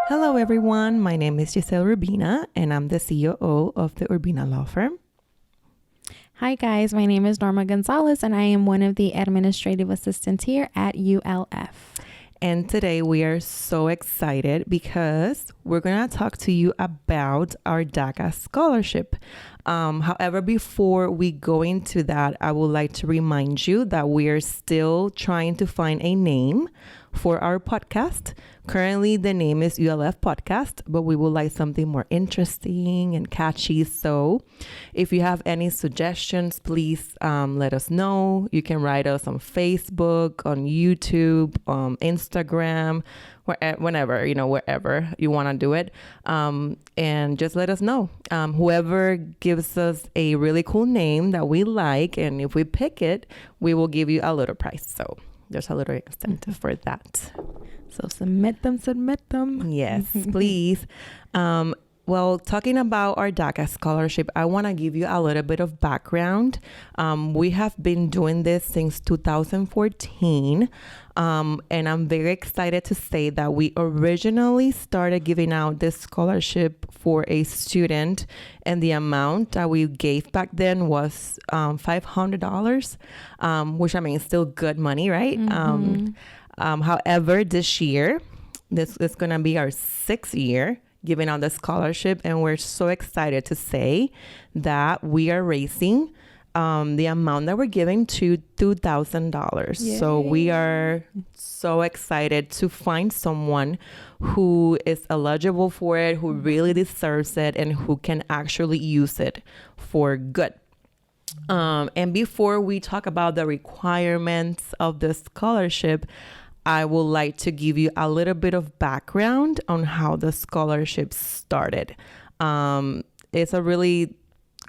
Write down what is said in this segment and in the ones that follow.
Hello, everyone. My name is Giselle Urbina, and I'm the COO of the Urbina law firm. Hi, guys. My name is Norma Gonzalez, and I am one of the administrative assistants here at ULF. And today we are so excited because we're going to talk to you about our DACA scholarship. However, before we go into that, I would like to remind you that we are still trying to find a name for our podcast. Currently, the name is ULF Podcast, but we would like something more interesting and catchy. So if you have any suggestions, please let us know. You can write us on Facebook, on YouTube, Instagram, wherever you want to do it. And just let us know. Whoever gives us a really cool name that we like, and if we pick it, we will give you a little prize. So there's a little incentive for that. So submit them. Yes, please. Well, talking about our DACA scholarship, I want to give you a little bit of background. We have been doing this since 2014. And I'm very excited to say that we originally started giving out this scholarship for a student, and the amount that we gave back then was $500, which I mean, is still good money, right? However, this year, this is going to be our 6th year giving out the scholarship, and we're so excited to say that we are raising the amount that we're giving to $2,000. So we are so excited to find someone who is eligible for it, who really deserves it, and who can actually use it for good. And before we talk about the requirements of the scholarship, I would like to give you a little bit of background on how the scholarship started. It's a really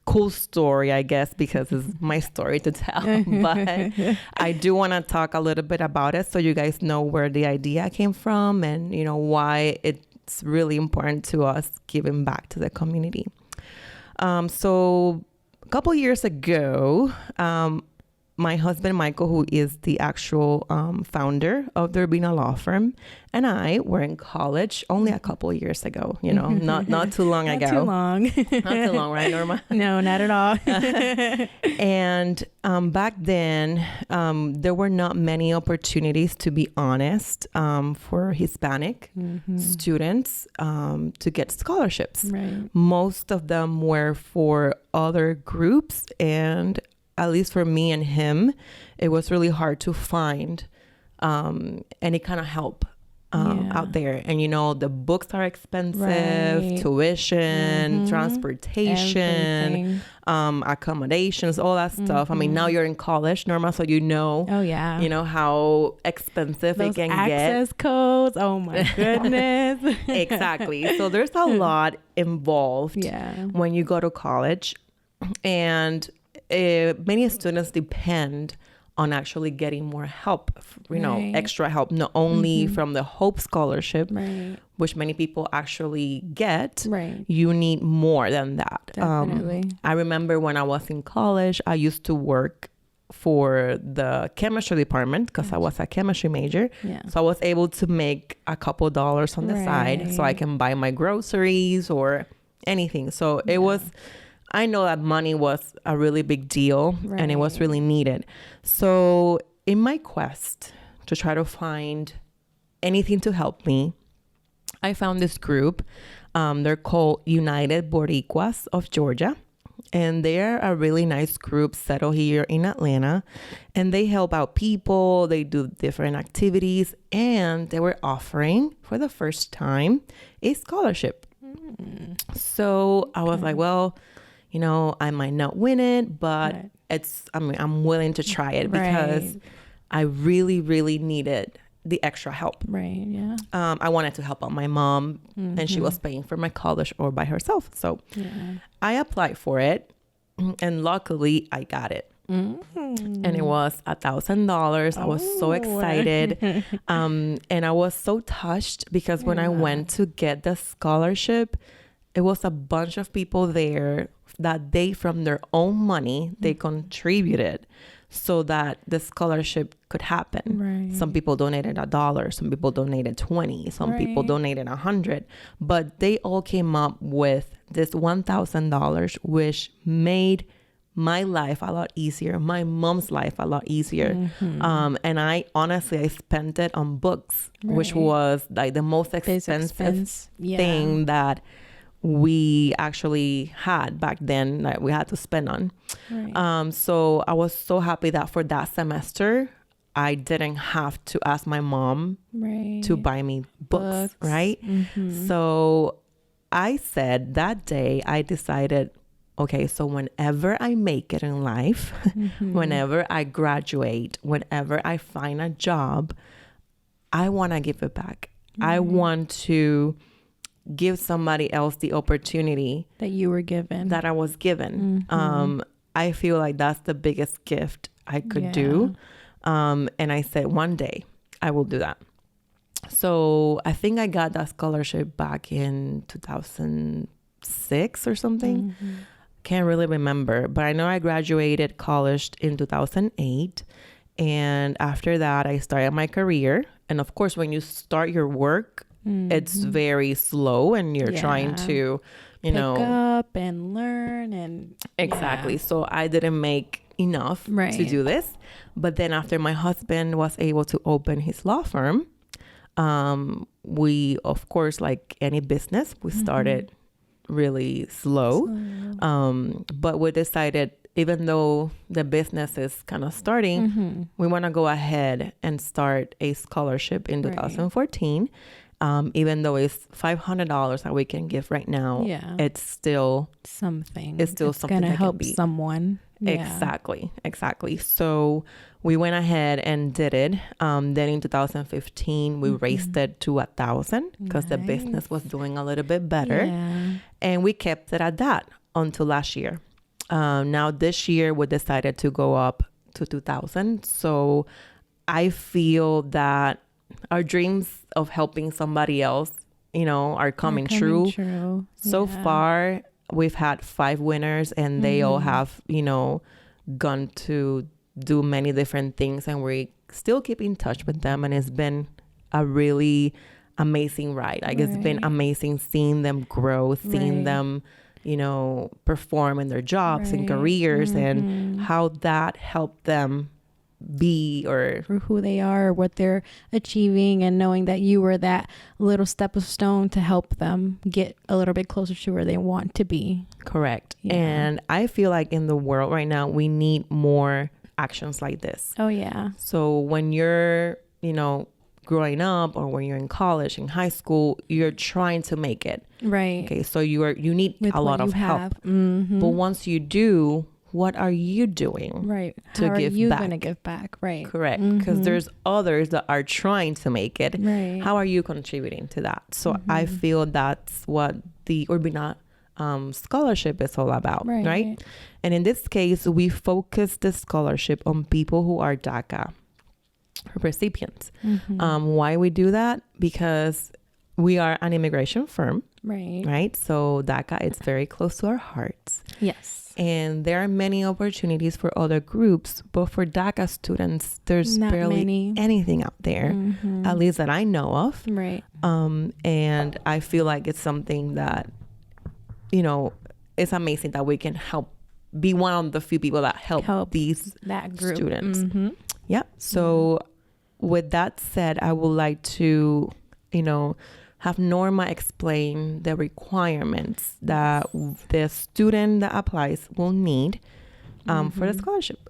cool story, I guess, because it's my story to tell. But I do want to talk a little bit about it so you guys know where the idea came from and, why it's really important to us giving back to the community. So a couple years ago, my husband, Michael, who is the actual founder of the Urbina law firm, and I were in college only a couple years ago, not too long ago. Not too long. Not too long, right, Norma? No, not at all. And back then, there were not many opportunities, to be honest, for Hispanic students to get scholarships. Right. Most of them were for other groups, and at least for me and him, it was really hard to find any kind of help out there. And, the books are expensive, tuition, transportation, accommodations, all that stuff. I mean, now you're in college, Norma, so Oh, yeah. How expensive Those it can access codes. Oh, my goodness. Exactly. So there's a lot involved when you go to college. And many students depend on actually getting more help, extra help, not only from the Hope Scholarship, which many people actually get. You need more than that. Definitely. I remember when I was in college, I used to work for the chemistry department because I was a chemistry major. So I was able to make a couple dollars on the side so I can buy my groceries or anything. So it was... I know that money was a really big deal and it was really needed. So in my quest to try to find anything to help me, I found this group. They're called United Boricuas of Georgia. And they're a really nice group settled here in Atlanta. And they help out people. They do different activities. And they were offering, for the first time, a scholarship. So I was like, well... I might not win it, but I'm willing to try it because I really, really needed the extra help. Right. Yeah. I wanted to help out my mom and she was paying for my college all by herself. So I applied for it and luckily I got it. And it was $1,000. I was so excited. And I was so touched because when I went to get the scholarship, it was a bunch of people there that they, from their own money, they contributed. so that the scholarship could happen. Right. Some people donated $1, some people donated 20, some people Right. donated 100, but they all came up with this $1,000, which made my life a lot easier, my mom's life a lot easier. And I spent it on books, which Right. was like the most expensive Yeah. thing that we actually had back then, that we had to spend on. Right. So I was so happy that for that semester, I didn't have to ask my mom Right. to buy me books. Right? Mm-hmm. So I said that day, I decided, okay, so whenever I make it in life, whenever I graduate, whenever I find a job, I want to give it back. I want to give somebody else the opportunity that you were given. that I was given. I feel like that's the biggest gift I could do. And I said, one day I will do that. So I think I got that scholarship back in 2006 or something. Can't really remember, but I know I graduated college in 2008. And after that, I started my career. And of course, when you start your work, it's very slow and you're trying to, pick up and learn and exactly. So I didn't make enough to do this. But then after my husband was able to open his law firm, we, of course, like any business, we started really slow. But we decided, even though the business is kind of starting, we want to go ahead and start a scholarship in 2014. Even though it's $500 that we can give right now, it's still something. It's still something gonna that help can be, someone. Exactly. So we went ahead and did it. Then in 2015, we raised it to 1,000 because the business was doing a little bit better, and we kept it at that until last year. Now this year we decided to go up to 2,000. So I feel that our dreams of helping somebody else, are coming true. So far, we've had 5 winners, and they all have, gone to do many different things, and we still keep in touch with them. And it's been a really amazing ride. Like it's been amazing seeing them grow, seeing them, perform in their jobs and careers, and how that helped them be or for who they are, or what they're achieving, and knowing that you were that little step of stone to help them get a little bit closer to where they want to be. Correct. And I feel like in the world right now, we need more actions like this. So when you're, growing up, or when you're in college, in high school, you're trying to make it. Okay. So you need a lot of help. But once you do, what are you doing to give back? How are you going to give back? Correct. Because there's others that are trying to make it. How are you contributing to that? So I feel that's what the Urbina scholarship is all about, right? And in this case, we focus the scholarship on people who are DACA recipients. Why we do that? Because we are an immigration firm, right? So DACA is very close to our hearts. And there are many opportunities for other groups, but for DACA students, there's not barely anything out there, at least that I know of. And I feel like it's something that, it's amazing that we can help, be one of the few people that help these that group. Students. So with that said, I would like to, have Norma explain the requirements that the student that applies will need for the scholarship.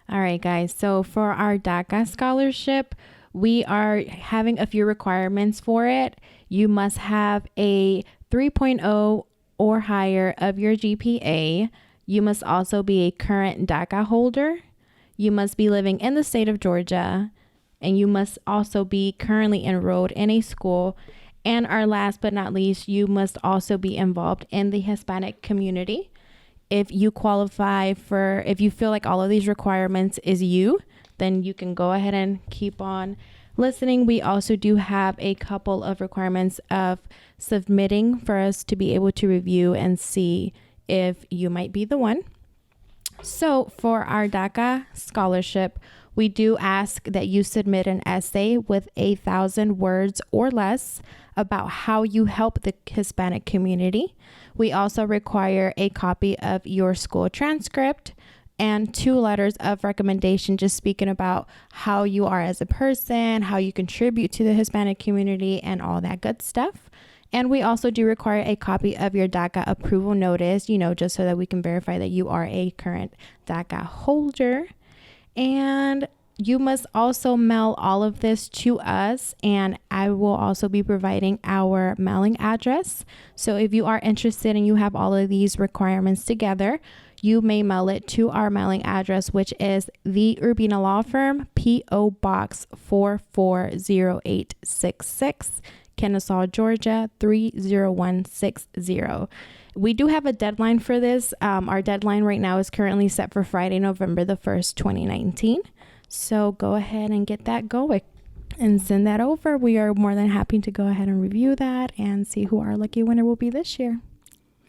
All right, guys. So for our DACA scholarship, we are having a few requirements for it. You must have a 3.0 or higher of your GPA. You must also be a current DACA holder. You must be living in the state of Georgia, and you must also be currently enrolled in a school. And our last but not least, you must also be involved in the Hispanic community. If you qualify if you feel like all of these requirements is you, then you can go ahead and keep on listening. We also do have a couple of requirements of submitting for us to be able to review and see if you might be the one. So for our DACA scholarship, we do ask that you submit an essay with 1,000 words or less about how you help the Hispanic community. We also require a copy of your school transcript and 2 letters of recommendation, just speaking about how you are as a person, how you contribute to the Hispanic community, and all that good stuff. And we also do require a copy of your DACA approval notice, just so that we can verify that you are a current DACA holder. And you must also mail all of this to us, and I will also be providing our mailing address. So if you are interested and you have all of these requirements together, you may mail it to our mailing address, which is the Urbina Law Firm, P.O. Box 440866, Kennesaw, Georgia 30160. We do have a deadline for this. Our deadline right now is currently set for Friday, November the 1st, 2019. So go ahead and get that going and send that over. We are more than happy to go ahead and review that and see who our lucky winner will be this year.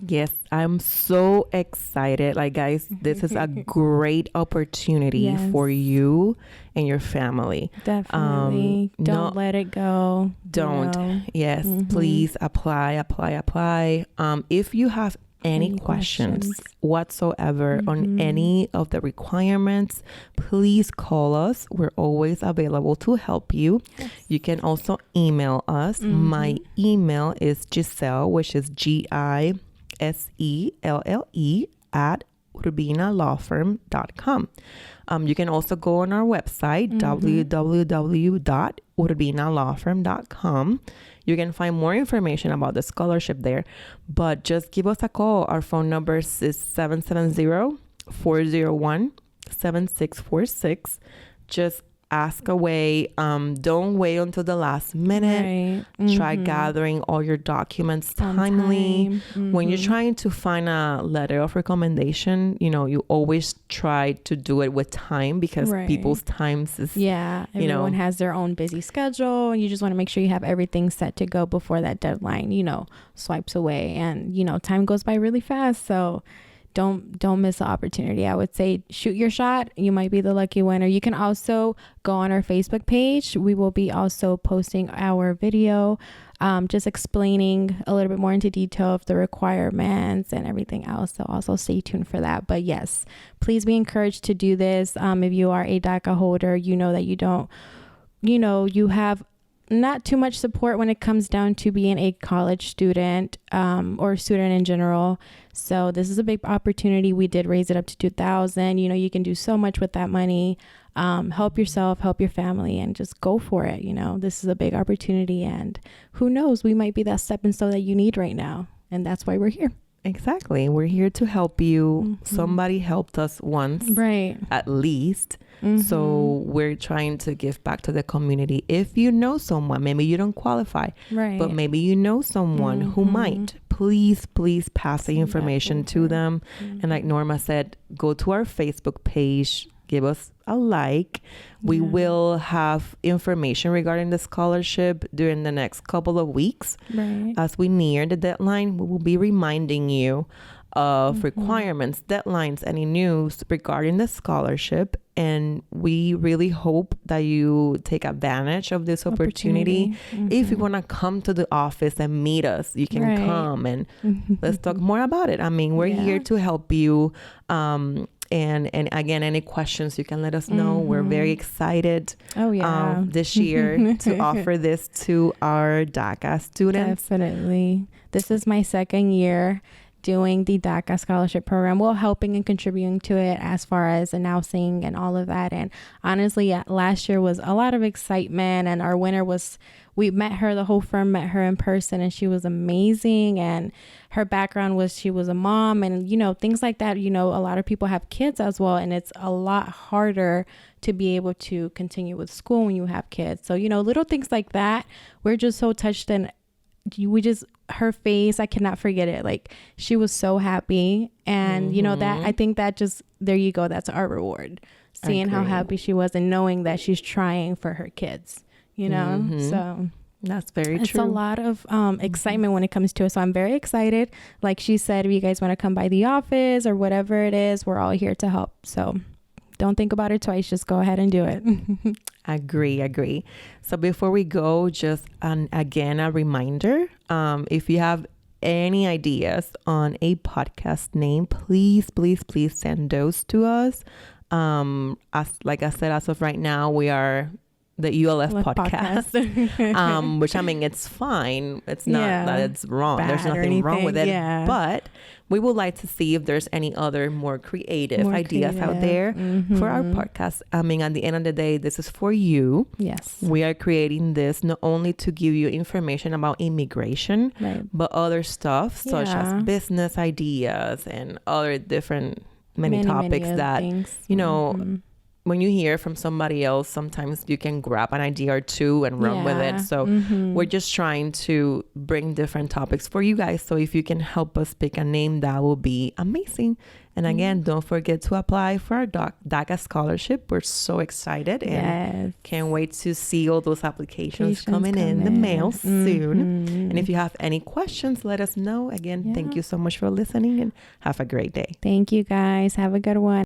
Yes, I'm so excited. Like, guys, this is a great opportunity for you and your family. Definitely. Don't let it go. Don't. Yes, please apply. If you have any questions whatsoever on any of the requirements, please call us. We're always available to help you. Yes. You can also email us. My email is Giselle, which is Giselle at urbinalawfirm.com. You can also go on our website, www.urbinalawfirm.com. You can find more information about the scholarship there, but just give us a call. Our phone number is 770-401-7646. Just ask away. Don't wait until the last minute. Right. Try gathering all your documents timely. When you're trying to find a letter of recommendation, you always try to do it with time, because people's times is, everyone has their own busy schedule, and you just want to make sure you have everything set to go before that deadline, swipes away, and, time goes by really fast. So don't miss the opportunity. I would say shoot your shot. You might be the lucky winner. You can also go on our Facebook page. We will be also posting our video, just explaining a little bit more into detail of the requirements and everything else. So also stay tuned for that. But yes, please be encouraged to do this. If you are a DACA holder, that you have not too much support when it comes down to being a college student, or student in general. So this is a big opportunity. We did raise it up to $2,000. You can do so much with that money. Help yourself, help your family, and just go for it. This is a big opportunity, and who knows, we might be that stepping stone that you need right now. And that's why we're here. Exactly. We're here to help you. Somebody helped us once, at least. So we're trying to give back to the community. If you know someone, maybe you don't qualify, but maybe you know someone who might, please pass the information to them. And like Norma said, go to our Facebook page, give us a like. We will have information regarding the scholarship during the next couple of weeks. As we near the deadline, we will be reminding you of requirements, deadlines, any news regarding the scholarship. And we really hope that you take advantage of this opportunity. If you want to come to the office and meet us, you can come and let's talk more about it. I mean, we're here to help you. And again, any questions, you can let us know. We're very excited this year to offer this to our DACA students. Definitely. This is my second year doing the DACA scholarship program, helping and contributing to it as far as announcing and all of that. And honestly, last year was a lot of excitement, and our winner we met her, the whole firm met her in person, and she was amazing. And her background was, she was a mom, and, things like that. A lot of people have kids as well, and it's a lot harder to be able to continue with school when you have kids. So, little things like that, we're just so touched, and her face, I cannot forget it. Like, she was so happy, and that, I think that just, there you go, that's our reward, seeing how happy she was and knowing that she's trying for her kids, so That's very It's true. a lot of excitement when it comes to it. So I'm very excited. Like she said, if you guys want to come by the office or whatever it is, we're all here to help. So don't think about it twice. Just go ahead and do it. Agree. So before we go, just again, a reminder, if you have any ideas on a podcast name, please send those to us. As like I said, as of right now, we are the ULF podcast. Which I mean, it's fine. It's not that it's wrong. There's nothing wrong with it. Yeah. But we would like to see if there's any other more creative ideas out there for our podcast. I mean, at the end of the day, this is for you. Yes. We are creating this not only to give you information about immigration, but other stuff such as business ideas and other different many topics that, things. You know, when you hear from somebody else, sometimes you can grab an idea or two and run with it. So we're just trying to bring different topics for you guys. So if you can help us pick a name, that will be amazing. And again, don't forget to apply for our DACA scholarship. We're so excited and can't wait to see all those applications coming in the mail soon. And if you have any questions, let us know. Again, thank you so much for listening and have a great day. Thank you guys. Have a good one.